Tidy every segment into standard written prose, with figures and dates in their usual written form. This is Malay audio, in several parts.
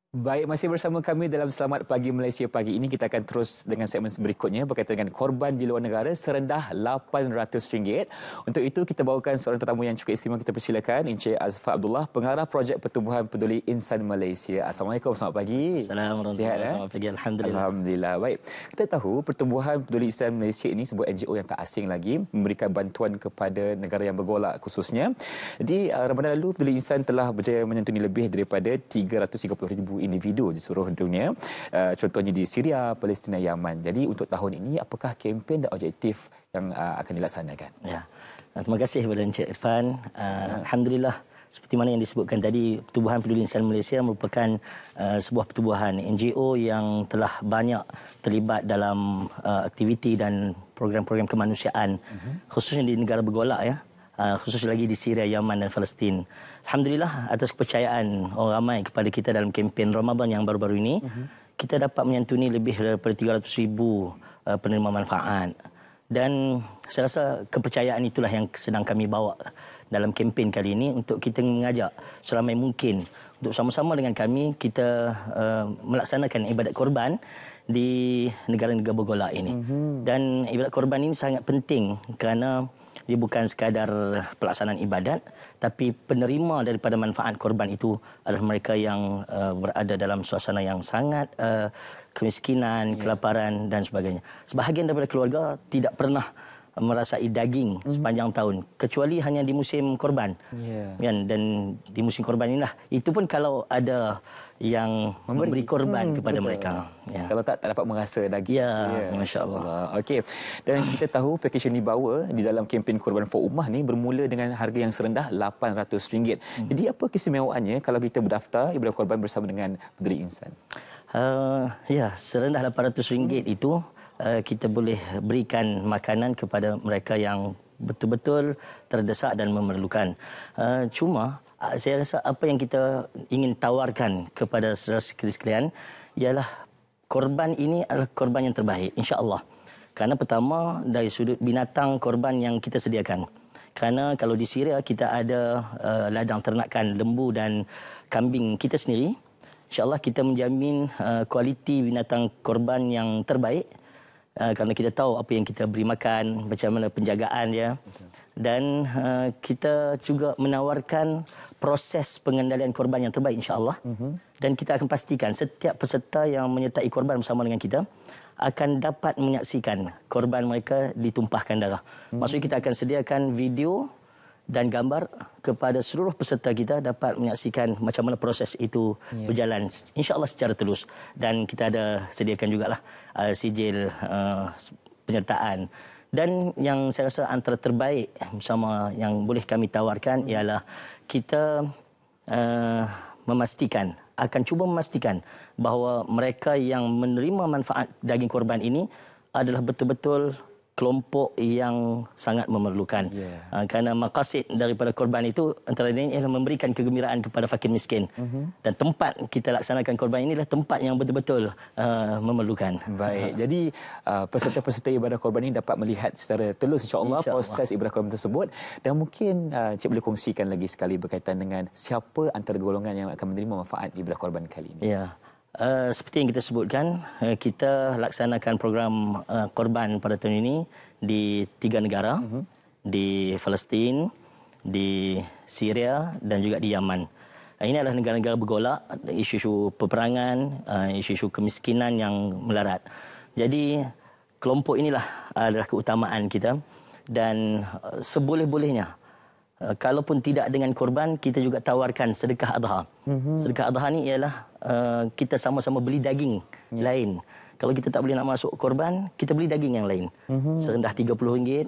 Baik, masih bersama kami dalam Selamat Pagi Malaysia pagi ini. Kita akan terus dengan segmen berikutnya berkaitan dengan korban di luar negara serendah RM800. Untuk itu, kita bawakan seorang tetamu yang cukup istimewa. Kita persilakan Encik Azfar Abdullah, Pengarah Projek Pertubuhan Peduli Insan Malaysia. Assalamualaikum, selamat pagi. Assalamualaikum. Selamat pagi. Alhamdulillah. Alhamdulillah. Baik, kita tahu Pertubuhan Peduli Insan Malaysia ini sebuah NGO yang tak asing lagi, memberikan bantuan kepada negara yang bergolak khususnya. Di Ramadan lalu, Peduli Insan telah berjaya menyantuni lebih daripada 330,000 individu di seluruh dunia, contohnya di Syria, Palestin, Yaman. Jadi untuk tahun ini, apakah kempen dan objektif yang akan dilaksanakan? Ya, terima kasih kepada Encik Irfan. Alhamdulillah, seperti mana yang disebutkan tadi, Pertubuhan Peduli Insan Malaysia merupakan sebuah pertubuhan NGO yang telah banyak terlibat dalam aktiviti dan program-program kemanusiaan, khususnya di negara bergolak, ya. Khusus lagi di Syria, Yaman dan Palestin. Alhamdulillah, atas kepercayaan orang ramai kepada kita dalam kempen Ramadan yang baru-baru ini, kita dapat menyantuni lebih daripada 300,000 penerima manfaat. Dan saya rasa kepercayaan itulah yang sedang kami bawa dalam kempen kali ini untuk kita mengajak seramai mungkin untuk sama-sama dengan kami kita melaksanakan ibadat korban di negara-negara bergolak ini. Dan ibadat korban ini sangat penting kerana dia bukan sekadar pelaksanaan ibadat, tapi penerima daripada manfaat korban itu adalah mereka yang berada dalam suasana yang sangat kemiskinan, kelaparan dan sebagainya. Sebahagian daripada keluarga tidak pernah merasai daging sepanjang tahun, kecuali hanya di musim korban. Kan? Dan di musim korban inilah, itu pun kalau ada yang memberi korban kepada mereka. Ya. Kalau tak dapat merasa daging. Ya, Masya Allah. Okey. Dan kita tahu pakej yang dibawa di dalam kempen Korban for Ummah ni bermula dengan harga yang serendah RM800. Jadi apa keistimewaannya kalau kita berdaftar ibadat korban bersama dengan Peduli Insan? Ya, serendah RM800 itu kita boleh berikan makanan kepada mereka yang betul-betul terdesak dan memerlukan. Cuma saya rasa apa yang kita ingin tawarkan kepada saudara sekalian ialah korban ini adalah korban yang terbaik, insya-Allah. Kerana pertama dari sudut binatang korban yang kita sediakan. Kerana kalau di Syria kita ada ladang ternakan lembu dan kambing kita sendiri, insya-Allah kita menjamin kualiti binatang korban yang terbaik. Kerana kita tahu apa yang kita beri makan, macam mana penjagaan dia. Dan kita juga menawarkan proses pengendalian korban yang terbaik, insya-Allah. Dan kita akan pastikan setiap peserta yang menyertai korban bersama dengan kita akan dapat menyaksikan korban mereka ditumpahkan darah. Maksudnya kita akan sediakan video dan gambar kepada seluruh peserta kita dapat menyaksikan macam mana proses itu berjalan, insya-Allah secara telus. Dan kita ada sediakan jugalah sijil penyertaan. Dan yang saya rasa antara terbaik bersama yang boleh kami tawarkan ialah kita akan cuba memastikan bahawa mereka yang menerima manfaat daging korban ini adalah betul-betul kelompok yang sangat memerlukan. Kerana maqasid daripada korban itu antara lain ialah memberikan kegembiraan kepada fakir miskin. Dan tempat kita laksanakan korban ini adalah tempat yang betul-betul memerlukan. Baik, jadi peserta-peserta ibadah korban ini dapat melihat secara telus insya-Allah proses ibadah korban tersebut. Dan mungkin Cik boleh kongsikan lagi sekali berkaitan dengan siapa antara golongan yang akan menerima manfaat ibadah korban kali ini. Ya. Seperti yang kita sebutkan, kita laksanakan program korban pada tahun ini di 3 negara, di Palestin, di Syria dan juga di Yaman. Ini adalah negara-negara bergolak, isu-isu peperangan, isu-isu kemiskinan yang melarat. Jadi kelompok inilah adalah keutamaan kita dan seboleh-bolehnya kalaupun tidak dengan korban, kita juga tawarkan sedekah adha. Sedekah adha ni ialah kita sama-sama beli daging lain. Kalau kita tak boleh nak masuk korban, kita beli daging yang lain. Serendah RM30,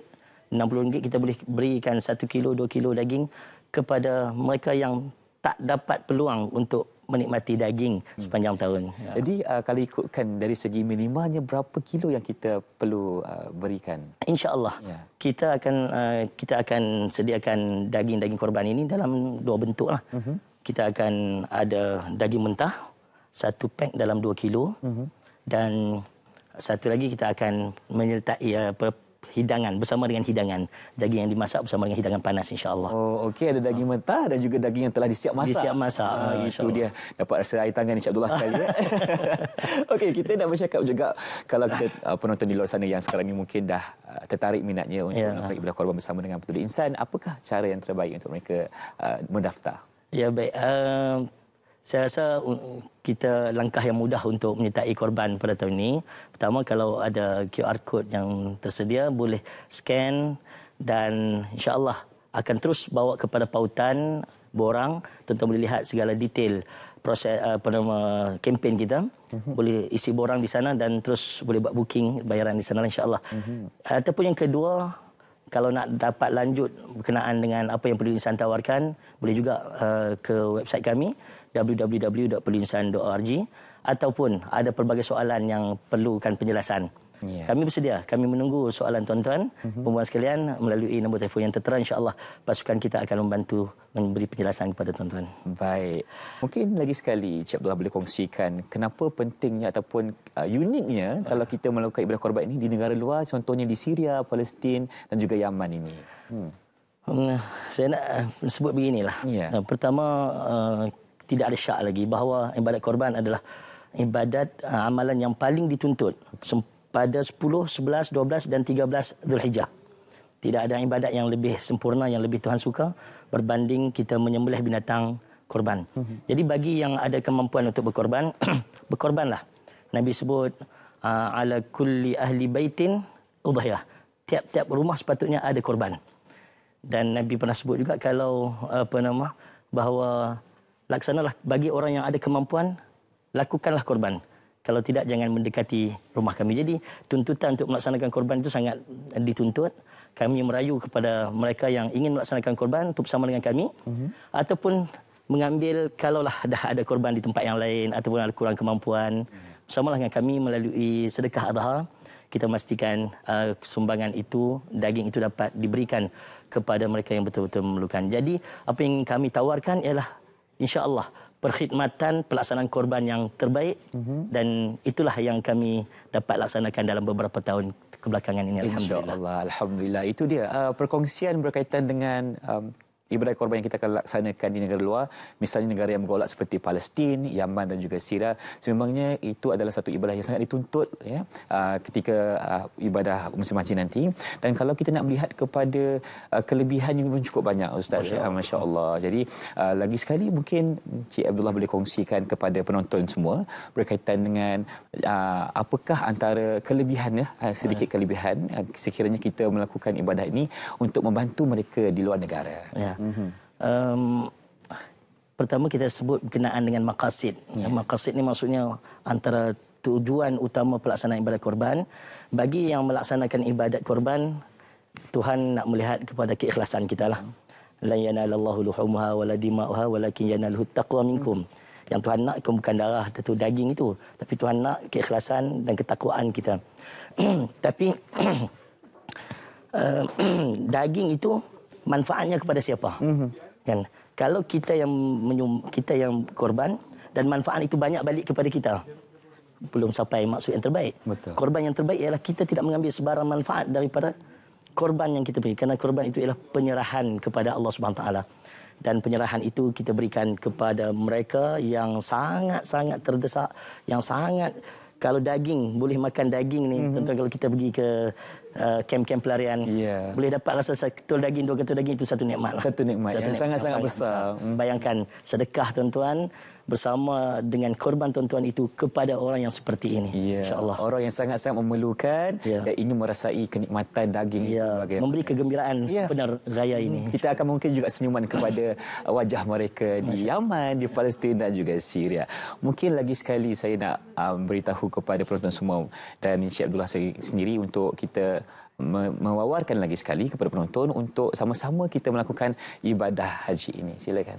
RM60 kita boleh berikan 1 kilo, 2 kilo daging kepada mereka yang tak dapat peluang untuk menikmati daging sepanjang tahun. Jadi kalau ikutkan dari segi minimanya berapa kilo yang kita perlu berikan? InsyaAllah kita akan sediakan daging korban ini dalam 2 bentuk lah. Kita akan ada daging mentah 1 pack dalam 2 kilo dan satu lagi kita akan menyertai hidangan bersama dengan hidangan. Daging yang dimasak bersama dengan hidangan panas insya-Allah. Oh, okey, ada daging mentah dan juga daging yang telah disiap masak. Disiap masak. Itu dia. Dapat rasa air tangan Encik Abdullah sekali ya. Okey, kita nak bercakap juga kalau kita penonton di luar sana yang sekarang ni mungkin dah tertarik minatnya untuk melakukan ibadah korban bersama dengan Peduli Insan, apakah cara yang terbaik untuk mereka mendaftar? Ya, baik. Saya rasa kita langkah yang mudah untuk menyertai korban pada tahun ini. Pertama, kalau ada QR code yang tersedia, boleh scan dan insya-Allah akan terus bawa kepada pautan borang. Tuan-tuan boleh lihat segala detail proses kempen kita. Boleh isi borang di sana dan terus boleh buat booking bayaran di sana insya-Allah. Ataupun yang kedua, kalau nak dapat lanjut berkenaan dengan apa yang Peduli Insan tawarkan, boleh juga ke website kami www.peduliinsan.org, ataupun ada pelbagai soalan yang perlukan penjelasan. Kami bersedia, kami menunggu soalan tuan-tuan, perempuan sekalian melalui nombor telefon yang tertera. InsyaAllah pasukan kita akan membantu memberi penjelasan kepada tuan-tuan. Baik. Mungkin lagi sekali Encik Abdullah boleh kongsikan kenapa pentingnya ataupun uniknya kalau kita melakukan ibadah korban ini di negara luar, contohnya di Syria, Palestin dan juga Yaman ini. Saya nak sebut beginilah. Pertama, tidak ada syak lagi bahawa ibadat korban adalah ibadat amalan yang paling dituntut pada 10, 11, 12 dan 13 Zulhijjah. Tidak ada ibadat yang lebih sempurna, yang lebih Tuhan suka berbanding kita menyembelih binatang korban. Jadi bagi yang ada kemampuan untuk berkorban, berkorbanlah. Nabi sebut ala kulli ahli baitin udhiyah. Tiap-tiap rumah sepatutnya ada korban. Dan Nabi pernah sebut juga kalau bahawa laksanalah bagi orang yang ada kemampuan, lakukanlah korban. Kalau tidak, jangan mendekati rumah kami. Jadi tuntutan untuk melaksanakan korban itu sangat dituntut. Kami merayu kepada mereka yang ingin melaksanakan korban untuk bersama dengan kami. Ataupun mengambil, kalaulah dah ada korban di tempat yang lain ataupun ada kurang kemampuan, bersamalah dengan kami melalui sedekah adha. Kita memastikan sumbangan itu, daging itu dapat diberikan kepada mereka yang betul-betul memerlukan. Jadi apa yang kami tawarkan ialah insya-Allah perkhidmatan pelaksanaan korban yang terbaik, dan itulah yang kami dapat laksanakan dalam beberapa tahun kebelakangan ini. Alhamdulillah. Alhamdulillah. Itu dia perkongsian berkaitan dengan ibadah korban yang kita akan laksanakan di negara luar, misalnya negara yang bergolak seperti Palestin, Yaman dan juga Syria. Sememangnya itu adalah satu ibadah yang sangat dituntut ya ketika ibadah musim haji nanti. Dan kalau kita nak melihat kepada kelebihannya pun cukup banyak Ustaz. Masya-Allah. Jadi lagi sekali mungkin Cik Abdullah boleh kongsikan kepada penonton semua berkaitan dengan apakah antara kelebihan sedikit kelebihan sekiranya kita melakukan ibadah ini untuk membantu mereka di luar negara. Pertama kita sebut berkenaan dengan maqasid. Maqasid ni maksudnya antara tujuan utama pelaksanaan ibadat korban. Bagi yang melaksanakan ibadat korban, Tuhan nak melihat kepada keikhlasan kita lah. La yanalallahu luhumha wala dima'uha walakin yanaluhu taqwa minkum. Yang Tuhan nak bukan darah atau daging itu, tapi Tuhan nak keikhlasan dan ketakwaan kita. Tapi daging itu manfaatnya kepada siapa? Kan? Kalau kita yang korban dan manfaat itu banyak balik kepada kita, belum sampai maksud yang terbaik. Betul. Korban yang terbaik ialah kita tidak mengambil sebarang manfaat daripada korban yang kita beri, kerana korban itu ialah penyerahan kepada Allah Subhanahu taala. Dan penyerahan itu kita berikan kepada mereka yang sangat-sangat terdesak, yang sangat, kalau daging, boleh makan daging ni. Tentu kalau kita pergi ke kem-kem pelarian, boleh dapat rasa seketul daging, 2 ketul daging, itu satu nikmat lah. Satu nikmat yang sangat-sangat besar. Bayangkan sedekah tuan-tuan bersama dengan korban tuan-tuan itu kepada orang yang seperti ini. InsyaAllah. Orang yang sangat-sangat memerlukan dan ingin merasai kenikmatan daging itu. Memberi kegembiraan sebenar raya ini. Kita akan mungkin juga senyuman kepada wajah mereka di Yaman, di Palestin dan juga Syria. Mungkin lagi sekali saya nak beritahu kepada penonton semua dan Encik Abdullah sendiri untuk kita mewawarkan lagi sekali kepada penonton untuk sama-sama kita melakukan ibadah haji ini. Silakan.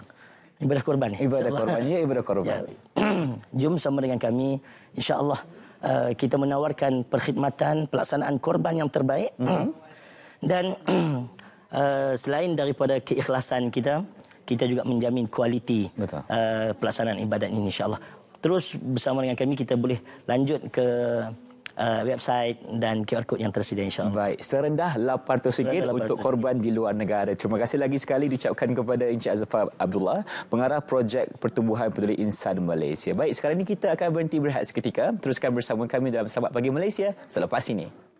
Ibadah korban. Ibadah korban. Ya, ibadah korban. Jom sama dengan kami. InsyaAllah kita menawarkan perkhidmatan pelaksanaan korban yang terbaik. Dan selain daripada keikhlasan kita, kita juga menjamin kualiti pelaksanaan ibadat ini insyaAllah. Terus bersama dengan kami kita boleh lanjut ke website dan QR code yang tersedia insya-Allah. Baik, serendah RM800 untuk korban di luar negara. Terima kasih lagi sekali diucapkan kepada Encik Azfar Abdullah, pengarah projek Pertubuhan Peduli Insan Malaysia. Baik, sekarang ini kita akan berhenti berehat seketika. Teruskan bersama kami dalam Selamat Pagi Malaysia selepas ini.